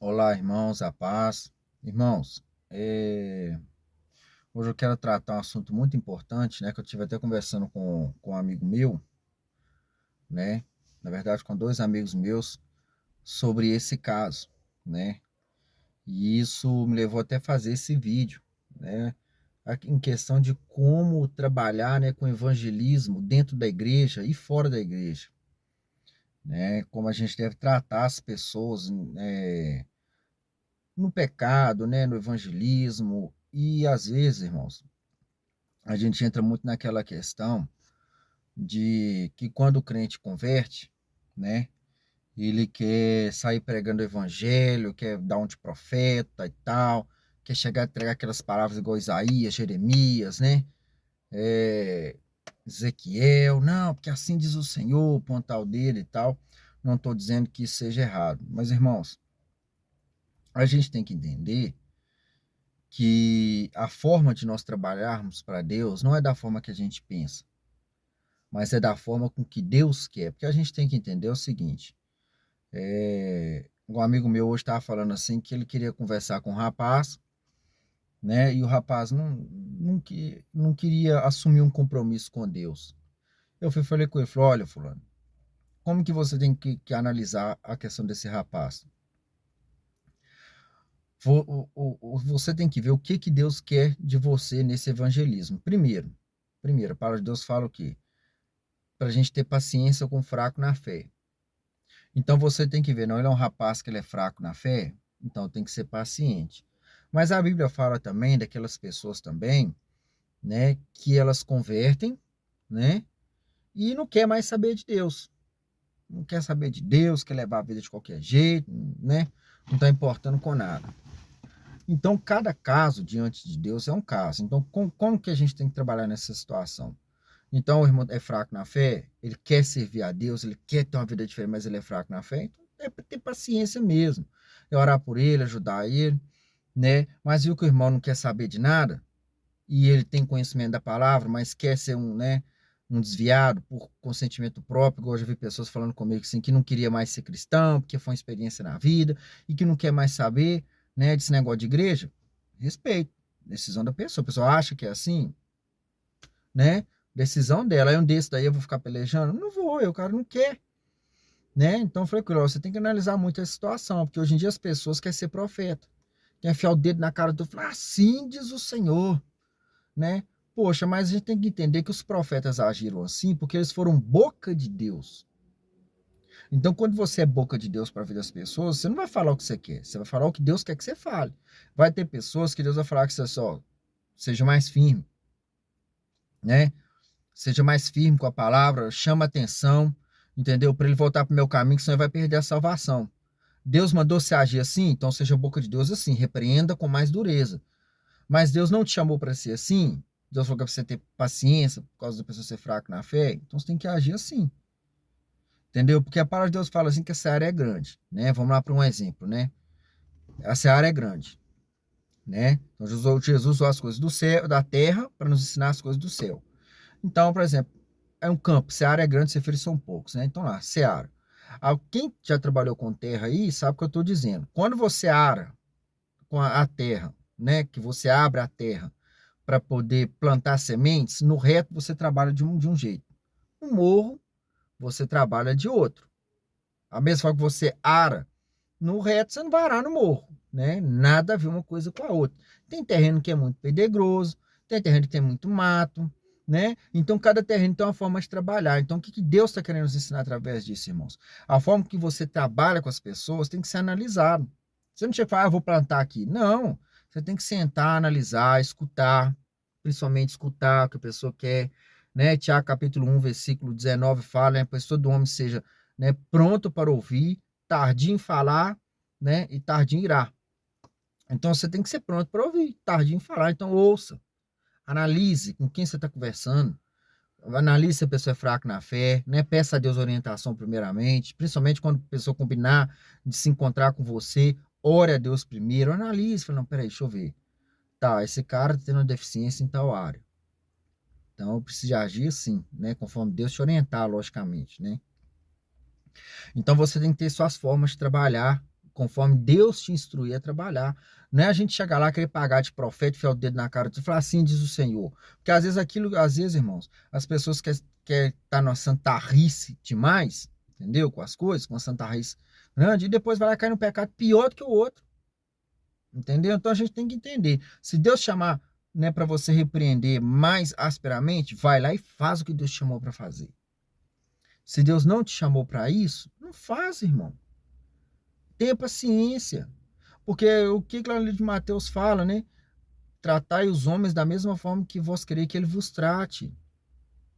Olá, irmãos, a paz. Irmãos, hoje eu quero tratar um assunto muito importante, né, que eu tive até conversando com um amigo meu, né, na verdade com dois amigos meus, sobre esse caso, né, e isso me levou até a fazer esse vídeo, né, em questão de como trabalhar, né, com evangelismo dentro da igreja e fora da igreja, né, como a gente deve tratar as pessoas, no pecado, né, no evangelismo, e às vezes, irmãos, a gente entra muito naquela questão de que quando o crente converte, né, ele quer sair pregando o evangelho, quer dar um de profeta e tal, quer chegar a entregar aquelas palavras igual Isaías, Jeremias, né, é, Ezequiel, não, porque assim diz o Senhor, pontal dele e tal. Não estou dizendo que isso seja errado, mas irmãos, a gente tem que entender que a forma de nós trabalharmos para Deus não é da forma que a gente pensa, mas é da forma com que Deus quer. Porque a gente tem que entender o seguinte: um amigo meu hoje estava falando assim que ele queria conversar com um rapaz, né? E o rapaz não queria assumir um compromisso com Deus. Falei com ele, falei, olha, fulano, como que você tem que analisar a questão desse rapaz? Você tem que ver o que Deus quer de você nesse evangelismo. Primeiro, a palavra de Deus fala o quê? Para a gente ter paciência com o fraco na fé. Então você tem que ver, não, ele é um rapaz que ele é fraco na fé, então tem que ser paciente. Mas a Bíblia fala também daquelas pessoas também, né, que elas convertem, né, e não quer mais saber de Deus. Não quer saber de Deus, quer levar a vida de qualquer jeito, né? Não está importando com nada. Então, cada caso diante de Deus é um caso. Então, como que a gente tem que trabalhar nessa situação? Então, o irmão é fraco na fé, ele quer servir a Deus, ele quer ter uma vida diferente, mas ele é fraco na fé, então é para ter paciência mesmo. É orar por ele, ajudar ele, né? Mas viu que o irmão não quer saber de nada, e ele tem conhecimento da palavra, mas quer ser um, né, um desviado por consentimento próprio, igual eu já vi pessoas falando comigo assim, que não queria mais ser cristão, porque foi uma experiência na vida, e que não quer mais saber, né, desse negócio de igreja. Respeito, decisão da pessoa. A pessoa acha que é assim, né? Decisão dela. Aí um desse daí eu vou ficar pelejando? Não vou, o cara não quer, né? Então eu falei com ele, você tem que analisar muito a situação, porque hoje em dia as pessoas querem ser profeta. Quer enfiar o dedo na cara do outro, falar, assim diz o Senhor, né? Poxa, mas a gente tem que entender que os profetas agiram assim porque eles foram boca de Deus. Então, quando você é boca de Deus para a vida das pessoas, você não vai falar o que você quer, você vai falar o que Deus quer que você fale. Vai ter pessoas que Deus vai falar que você só seja mais firme, né? Seja mais firme com a palavra, chama atenção, entendeu? Para ele voltar para o meu caminho, que senão ele vai perder a salvação. Deus mandou você agir assim, então seja boca de Deus assim, repreenda com mais dureza. Mas Deus não te chamou para ser assim. Deus falou que é para você ter paciência por causa da pessoa ser fraca na fé. Então você tem que agir assim, entendeu? Porque a palavra de Deus fala assim que essa área é grande, né? Vamos lá para um exemplo, né? Essa área é grande, né? Então Jesus usou as coisas do céu, da terra, para nos ensinar as coisas do céu. Então, por exemplo, é um campo, seara é grande, ceifeiros são poucos, né? Então lá, seara. Quem já trabalhou com terra aí sabe o que eu estou dizendo. Quando você ara com a terra, né? Que você abre a terra para poder plantar sementes, no reto você trabalha de um jeito. No morro, você trabalha de outro. A mesma forma que você ara no reto, você não vai arar no morro, né? Nada a ver uma coisa com a outra. Tem terreno que é muito pedregoso, tem terreno que tem muito mato, né? Então, cada terreno tem uma forma de trabalhar. Então, o que Deus está querendo nos ensinar através disso, irmãos? A forma que você trabalha com as pessoas tem que ser analisado. Você não chega e fala, vou plantar aqui. Não. Você tem que sentar, analisar, escutar, principalmente escutar o que a pessoa quer, né? Tiago capítulo 1, versículo 19 fala, né? Pois todo homem seja, né, pronto para ouvir, tardio em falar, né? E tardio em irar. Então você tem que ser pronto para ouvir, tardio em falar. Então ouça, analise com quem você está conversando, analise se a pessoa é fraca na fé, né? Peça a Deus orientação primeiramente, principalmente quando a pessoa combinar de se encontrar com você, ore a Deus primeiro, analise, fala, não, peraí, deixa eu ver. Tá, esse cara tá tendo uma deficiência em tal área. Então eu preciso agir assim, né? Conforme Deus te orientar, logicamente, né? Então você tem que ter suas formas de trabalhar, conforme Deus te instruir a trabalhar. Não é a gente chegar lá, querer pagar de profeta, enfiar o dedo na cara e falar assim, diz o Senhor. Porque às vezes, irmãos, as pessoas querem estar numa santarrice demais, entendeu? Com as coisas, com uma santarrice grande, e depois vai lá cair no pecado pior do que o outro. Entendeu? Então a gente tem que entender. Se Deus chamar, né, para você repreender mais asperamente, vai lá e faz o que Deus te chamou para fazer. Se Deus não te chamou para isso, não faz, irmão. Tenha paciência. Porque o que lá no livro de Mateus fala, né? Tratai os homens da mesma forma que vós quereis que ele vos trate.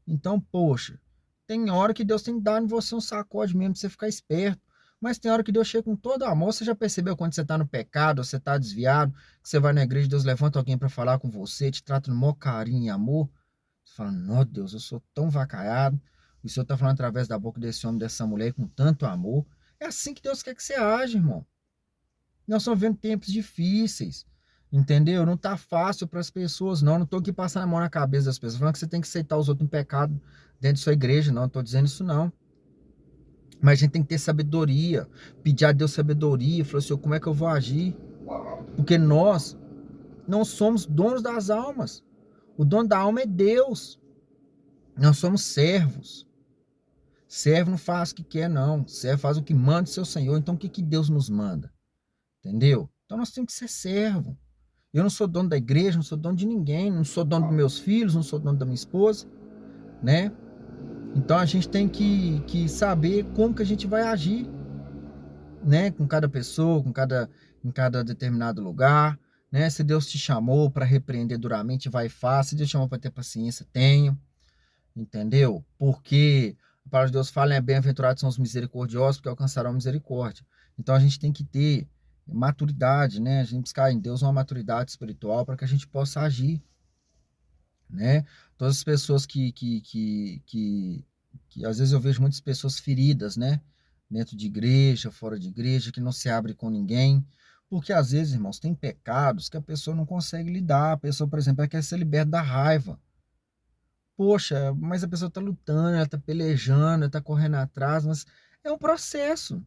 Então, poxa, tem hora que Deus tem que dar em você um sacode mesmo pra você ficar esperto. Mas tem hora que Deus chega com todo amor. Você já percebeu quando você está no pecado, você está desviado, que você vai na igreja, Deus levanta alguém para falar com você, te trata no maior carinho e amor. Você fala, não, Deus, eu sou tão vacaiado. O Senhor está falando através da boca desse homem, dessa mulher, com tanto amor. É assim que Deus quer que você age, irmão. Nós estamos vivendo tempos difíceis, entendeu? Não tá fácil para as pessoas, não. Não tô aqui passando a mão na cabeça das pessoas, falando que você tem que aceitar os outros em pecado dentro de sua igreja, não. Não tô dizendo isso, não. Mas a gente tem que ter sabedoria, pedir a Deus sabedoria, falar assim, como é que eu vou agir? Porque nós não somos donos das almas. O dono da alma é Deus. Nós somos servos. Servo não faz o que quer, não. Servo faz o que manda o seu Senhor. Então o que Deus nos manda? Entendeu? Então nós temos que ser servo. Eu não sou dono da igreja, não sou dono de ninguém, não sou dono dos meus filhos, não sou dono da minha esposa, né? Então a gente tem que saber como que a gente vai agir, né? Com cada pessoa, em cada determinado lugar, né? Se Deus te chamou para repreender duramente, vai e faça. Se Deus te chamou para ter paciência, tenha, entendeu? Porque a palavra de Deus fala, né? Bem-aventurados são os misericordiosos, porque alcançarão misericórdia. Então a gente tem que ter maturidade, né? A gente buscar em Deus uma maturidade espiritual para que a gente possa agir, né? Todas as pessoas que às vezes eu vejo muitas pessoas feridas, né? Dentro de igreja, fora de igreja, que não se abre com ninguém. Porque às vezes, irmãos, tem pecados que a pessoa não consegue lidar. A pessoa, por exemplo, ela quer ser liberta da raiva. Poxa, mas a pessoa está lutando, ela está pelejando, ela está correndo atrás, mas é um processo.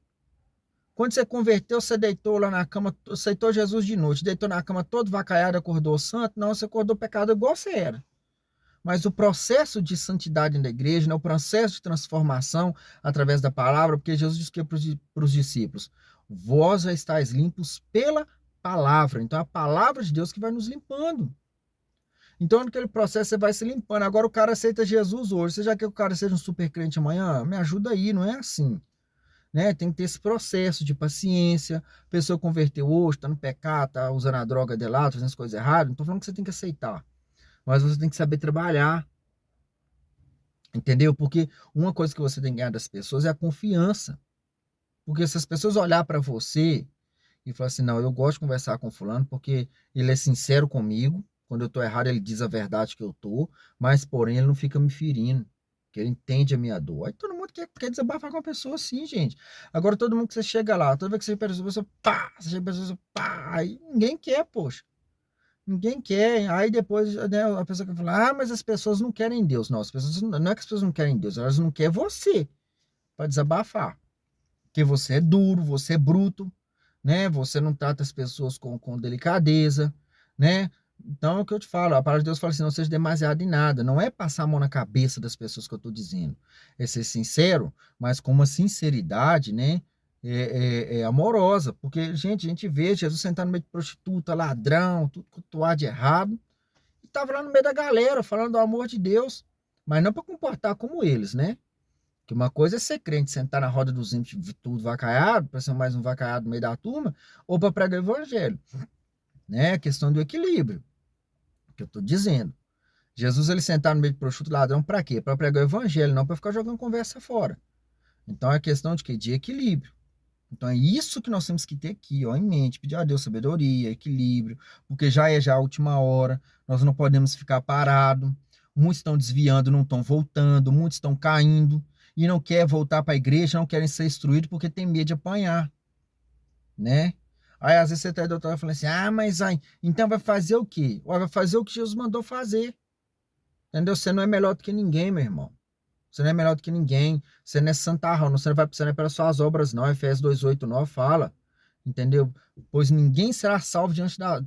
Quando você converteu, você deitou lá na cama, aceitou Jesus de noite, deitou na cama todo vacaiado, acordou santo? Não, você acordou pecado igual você era. Mas o processo de santidade da igreja, né, o processo de transformação através da palavra, porque Jesus disse que para os discípulos, vós já estáis limpos pela palavra. Então é a palavra de Deus que vai nos limpando. Então naquele processo você vai se limpando. Agora o cara aceita Jesus hoje, você já quer que o cara seja um super crente amanhã? Me ajuda aí, não é assim. Né? Tem que ter esse processo de paciência. A pessoa converteu hoje, está no pecado, está usando a droga de lá, fazendo as coisas erradas. Não estou falando que você tem que aceitar. Mas você tem que saber trabalhar, entendeu? Porque uma coisa que você tem que ganhar das pessoas é a confiança. Porque se as pessoas olhar para você e falar assim, não, eu gosto de conversar com fulano porque ele é sincero comigo, quando eu tô errado ele diz a verdade que eu tô, mas porém ele não fica me ferindo, que ele entende a minha dor. Aí todo mundo quer desabafar com uma pessoa assim, gente. Agora todo mundo que você chega lá, toda vez que você chega pra pessoa, pá, você chega pra pessoa, pá, aí ninguém quer, poxa. Ninguém quer. Aí depois, né, a pessoa que fala, mas as pessoas não querem Deus. Não, as pessoas, não é que as pessoas não querem Deus, elas não querem você para desabafar. Porque você é duro, você é bruto, né? Você não trata as pessoas com delicadeza, né? Então é o que eu te falo, a palavra de Deus fala assim, não seja demasiado em nada. Não é passar a mão na cabeça das pessoas que eu estou dizendo. É ser sincero, mas com uma sinceridade, né? É amorosa. Porque, gente, a gente vê Jesus sentado no meio de prostituta, ladrão, tudo que de errado. E tava lá no meio da galera, falando do amor de Deus. Mas não para comportar como eles, né? Que uma coisa é ser crente, sentar na roda dos ímpios, tudo vacaiado, para ser mais um vacaiado no meio da turma, ou para pregar o evangelho, né? A questão do equilíbrio, que eu estou dizendo. Jesus, ele sentar no meio de prostituto ladrão, para quê? Para pregar o evangelho, não para ficar jogando conversa fora. Então é questão de quê? De equilíbrio. Então é isso que nós temos que ter aqui, ó, em mente, pedir a Deus sabedoria, equilíbrio, porque já é já a última hora, nós não podemos ficar parados. Muitos estão desviando, não estão voltando, muitos estão caindo e não querem voltar para a igreja, não querem ser instruídos porque tem medo de apanhar, né? Aí às vezes você está doutor falando assim, mas aí, então vai fazer o quê? Vai fazer o que Jesus mandou fazer, entendeu? Você não é melhor do que ninguém, meu irmão. Você não é melhor do que ninguém. Você não é santarrão, você não é pelas suas obras, não. Efésios 2:8, 9 fala. entendeu? Pois ninguém será salvo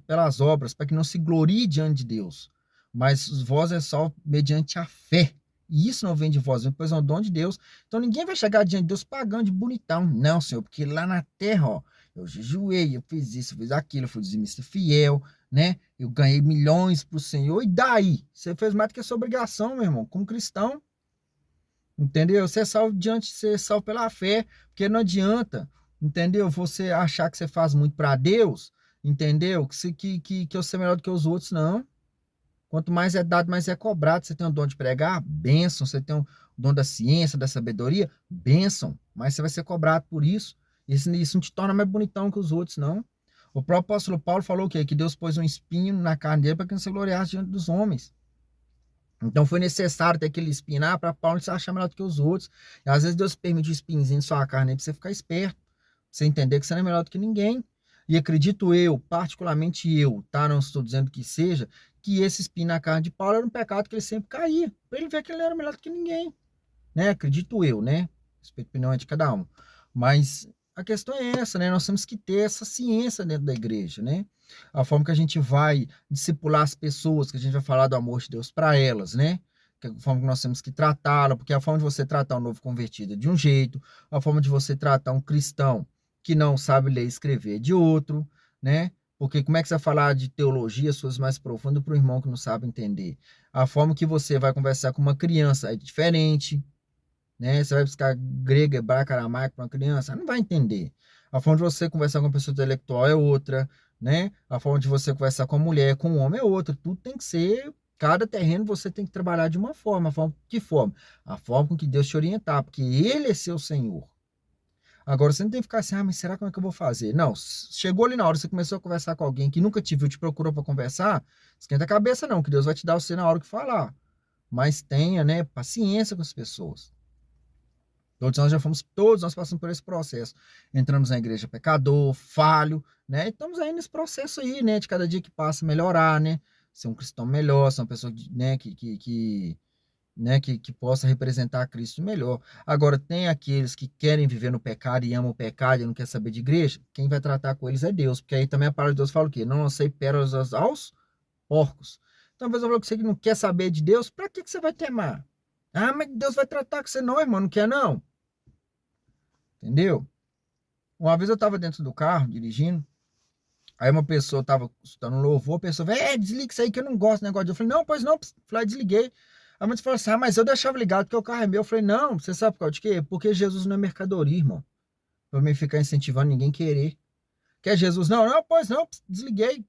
pelas obras, para que não se glorie diante de Deus. Mas vós é salvo mediante a fé. E isso não vem de vós, pois é um dom de Deus. Então ninguém vai chegar diante de Deus pagando de bonitão. Não, Senhor, porque lá na terra, ó, eu jejuei, eu fiz isso, eu fiz aquilo, eu fui dizimista fiel, né? Eu ganhei milhões pro Senhor. E daí? Você fez mais do que a sua obrigação, meu irmão, como cristão. Entendeu? Você é salvo você é salvo pela fé, porque não adianta, entendeu? Você achar que você faz muito para Deus, entendeu? Que você é melhor do que os outros, não. Quanto mais é dado, mais é cobrado. Você tem o dom de pregar, bênção. Você tem o dom da ciência, da sabedoria, bênção. Mas você vai ser cobrado por isso. Isso não te torna mais bonitão que os outros, não. O próprio apóstolo Paulo falou o quê? Que Deus pôs um espinho na carne dele para que não se gloriasse diante dos homens. Então foi necessário ter aquele espinar para Paulo não se achar melhor do que os outros. E às vezes Deus permite o espinhozinho em sua carne para você ficar esperto, pra você entender que você não é melhor do que ninguém. E acredito eu, particularmente eu, tá? Não estou dizendo que seja, que esse espinho na carne de Paulo era um pecado que ele sempre caía, para ele ver que ele não era melhor do que ninguém, né? Acredito eu, né? Respeito a opinião de cada um. Mas a questão é essa, né? Nós temos que ter essa ciência dentro da igreja, né? A forma que a gente vai discipular as pessoas, que a gente vai falar do amor de Deus para elas, né? Que é a forma que nós temos que tratá-la, porque a forma de você tratar um novo convertido é de um jeito, a forma de você tratar um cristão que não sabe ler e escrever é de outro, né? Porque como é que você vai falar de teologia, suas mais profundas, para o irmão que não sabe entender? A forma que você vai conversar com uma criança é diferente, né? Você vai buscar grego, hebraico, aramaico para uma criança, não vai entender. A forma de você conversar com uma pessoa intelectual é outra, né? A forma de você conversar com a mulher, com o homem é outra. Tudo tem que ser, cada terreno você tem que trabalhar de uma forma. A forma, que forma? A forma com que Deus te orientar, porque Ele é seu Senhor. Agora, você não tem que ficar assim, mas será como é que eu vou fazer? Não, chegou ali na hora, você começou a conversar com alguém que nunca te viu, te procurou para conversar, esquenta a cabeça não, que Deus vai te dar você na hora que falar. Mas tenha, né, paciência com as pessoas. Todos nós passamos por esse processo. Entramos na igreja pecador, falho, né? E estamos aí nesse processo aí, né? De cada dia que passa melhorar, né? Ser um cristão melhor, ser uma pessoa, né? Que possa representar a Cristo melhor. Agora, tem aqueles que querem viver no pecado e amam o pecado e não quer saber de igreja, quem vai tratar com eles é Deus, porque aí também a palavra de Deus fala o quê? Não lancei pérolas aos porcos. Então, às vezes eu falo que você que não quer saber de Deus, para que você vai temar? Ah, mas Deus vai tratar com você não, irmão, não quer não? Entendeu? Uma vez eu estava dentro do carro, dirigindo, aí uma pessoa estava escutando um louvor, a pessoa falou, desliga isso aí que eu não gosto do negócio. Eu falei, não, pois não, falei, desliguei. A mãe falou assim, mas eu deixava ligado porque o carro é meu. Eu falei, não, você sabe por causa de quê? Porque Jesus não é mercadoria, irmão. Pra mim ficar incentivando ninguém querer. Quer Jesus? Não, não, pois não, desliguei.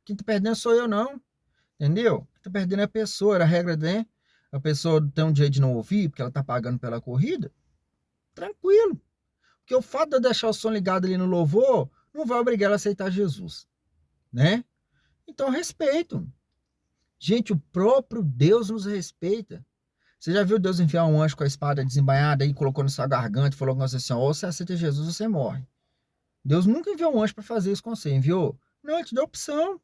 Quem tá perdendo sou eu, não. Entendeu? Quem tá perdendo é a pessoa, era a regra, né? A pessoa tem um dia de não ouvir, porque ela tá pagando pela corrida. Tranquilo. Porque o fato de eu deixar o som ligado ali no louvor não vai obrigar ela a aceitar Jesus, né? Então, respeito. Gente, o próprio Deus nos respeita. Você já viu Deus enfiar um anjo com a espada desembainhada e colocou na sua garganta e falou com você assim, ou você aceita Jesus ou você morre. Deus nunca enviou um anjo para fazer isso com você, enviou? Não, ele te deu opção.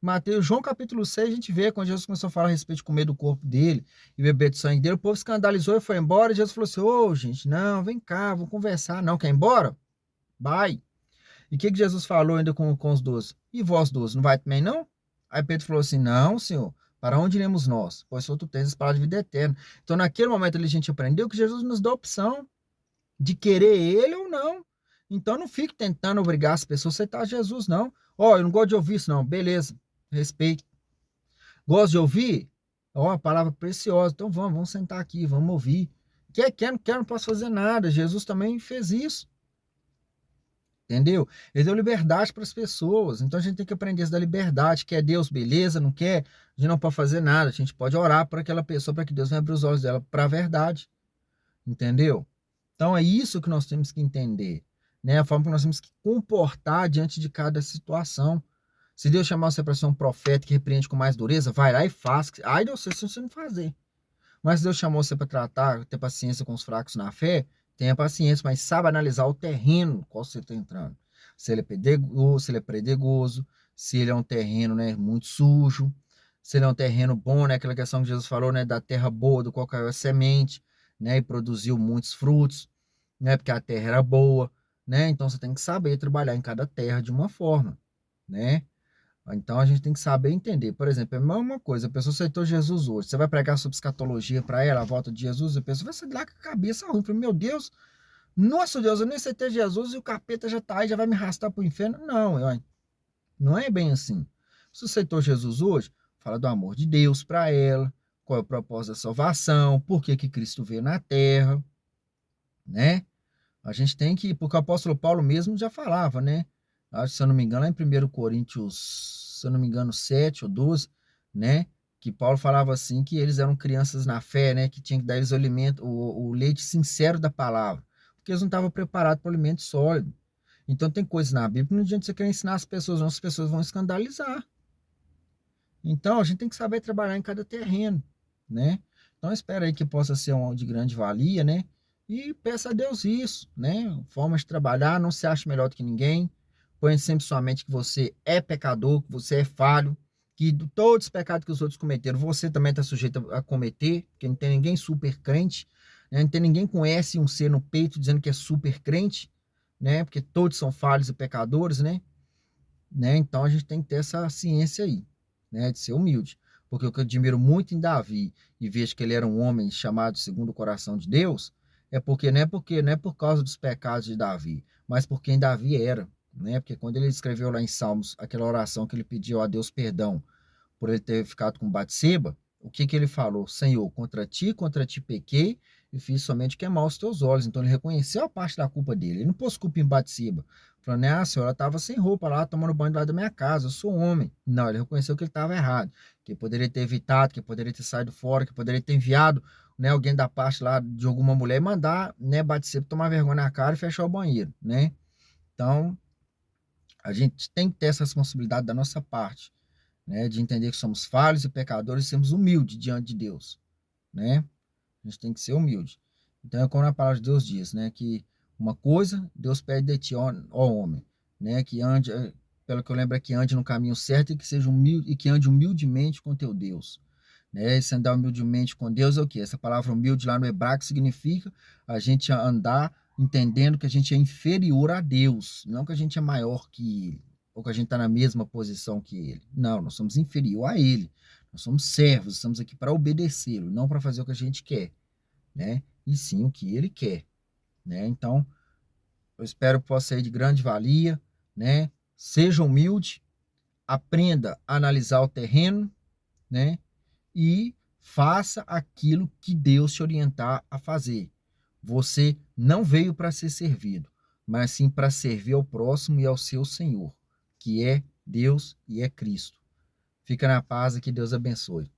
Mateus, João capítulo 6, a gente vê quando Jesus começou a falar a respeito de comer do corpo dele e beber do sangue dele, o povo escandalizou e foi embora. E Jesus falou assim: ô, gente, não, vem cá, vamos conversar. Não, quer ir embora? Vai. E o que Jesus falou ainda com os 12? E vós 12, não vai também não? Aí Pedro falou assim: não, Senhor, para onde iremos nós? Pois só tu tens as palavras de vida eterna. Então, naquele momento ali, a gente aprendeu que Jesus nos dá a opção de querer ele ou não. Então, não fique tentando obrigar as pessoas a aceitar Jesus, não. Ó, eu não gosto de ouvir isso, não. Beleza, respeito. Gosto de ouvir? Ó, a palavra preciosa. Então, vamos sentar aqui, vamos ouvir. Quer, não quer, não posso fazer nada. Jesus também fez isso. Entendeu? Ele deu liberdade para as pessoas. Então a gente tem que aprender a dar liberdade. Quer Deus, beleza? Não quer? A gente não pode fazer nada. A gente pode orar para aquela pessoa para que Deus venha abrir os olhos dela para a verdade. Entendeu? Então é isso que nós temos que entender. Né? A forma que nós temos que comportar diante de cada situação. Se Deus chamar você para ser um profeta que repreende com mais dureza, vai lá e faz. Ai de você se você não fazer. Mas se Deus chamou você para tratar, ter paciência com os fracos na fé, tenha paciência, mas saiba analisar o terreno qual você está entrando. Se ele é pedregoso, se ele é um terreno, né, muito sujo, se ele é um terreno bom, né, aquela questão que Jesus falou, né, da terra boa, do qual caiu a semente, né, e produziu muitos frutos, né, porque a terra era boa, né? Então você tem que saber trabalhar em cada terra de uma forma, né? Então a gente tem que saber entender. Por exemplo, é a mesma coisa, a pessoa aceitou Jesus hoje. Você vai pregar sobre escatologia para ela, a volta de Jesus, a pessoa vai sair lá com a cabeça ruim. Fala, meu Deus, nossa Deus, eu nem aceitei Jesus e o capeta já tá aí, já vai me arrastar pro inferno. Não, não é bem assim. Se você aceitou Jesus hoje, fala do amor de Deus para ela, qual é o propósito da salvação, por que que Cristo veio na terra, né? A gente tem que, porque o apóstolo Paulo mesmo já falava, né? Acho, se eu não me engano, lá em 1 Coríntios, se eu não me engano, 7 ou 12, né? Que Paulo falava assim, que eles eram crianças na fé, né? Que tinha que dar eles o alimento, o leite sincero da palavra. Porque eles não estavam preparados para o alimento sólido. Então tem coisas na Bíblia que não adianta você querer ensinar as pessoas, não, as pessoas vão escandalizar. Então a gente tem que saber trabalhar em cada terreno, né? Então espera aí que possa ser um de grande valia, né? E peça a Deus isso, né? Forma de trabalhar, não se ache melhor do que ninguém. Põe sempre sua mente que você é pecador, que você é falho, que de todos os pecados que os outros cometeram, você também está sujeito a cometer, porque não tem ninguém super crente, né? Não tem ninguém com S e um C no peito dizendo que é super crente, né? Porque todos são falhos e pecadores, né? Então a gente tem que ter essa ciência aí, né? De ser humilde. Porque o que eu admiro muito em Davi e vejo que ele era um homem chamado segundo o coração de Deus, porque não é por causa dos pecados de Davi, mas por quem Davi era, né? Porque quando ele escreveu lá em Salmos aquela oração que ele pediu a Deus perdão por ele ter ficado com Batseba, o que que ele falou? Senhor, contra ti pequei e fiz somente o que é mal aos teus olhos. Então ele reconheceu a parte da culpa dele. Ele não pôs culpa em Batseba. Falando, né, a senhora estava sem roupa lá, tomando banho lá da minha casa, eu sou homem. Não, ele reconheceu que ele estava errado, que ele poderia ter evitado, que ele poderia ter saído fora, que poderia ter enviado, né, alguém da parte lá de alguma mulher e mandar, né, Batseba tomar vergonha na cara e fechar o banheiro, né? Então, a gente tem que ter essa responsabilidade da nossa parte, né, de entender que somos falhos e pecadores e sermos humildes diante de Deus, né? A gente tem que ser humilde. Então é como a palavra de Deus diz, né, que uma coisa Deus pede de ti, ó homem, né, que ande, pelo que eu lembro é que ande no caminho certo e que seja humilde e que ande humildemente com teu Deus, né? E se andar humildemente com Deus é o quê? Essa palavra humilde lá no hebraico significa a gente andar entendendo que a gente é inferior a Deus, não que a gente é maior que ele, ou que a gente está na mesma posição que ele. Não, nós somos inferior a ele. Nós somos servos, estamos aqui para obedecê-lo, não para fazer o que a gente quer, né? E sim o que ele quer, né? Então, eu espero que possa ser de grande valia, né? Seja humilde, aprenda a analisar o terreno, né? E faça aquilo que Deus te orientar a fazer. Você não veio para ser servido, mas sim para servir ao próximo e ao seu Senhor, que é Deus e é Cristo. Fica na paz e que Deus abençoe.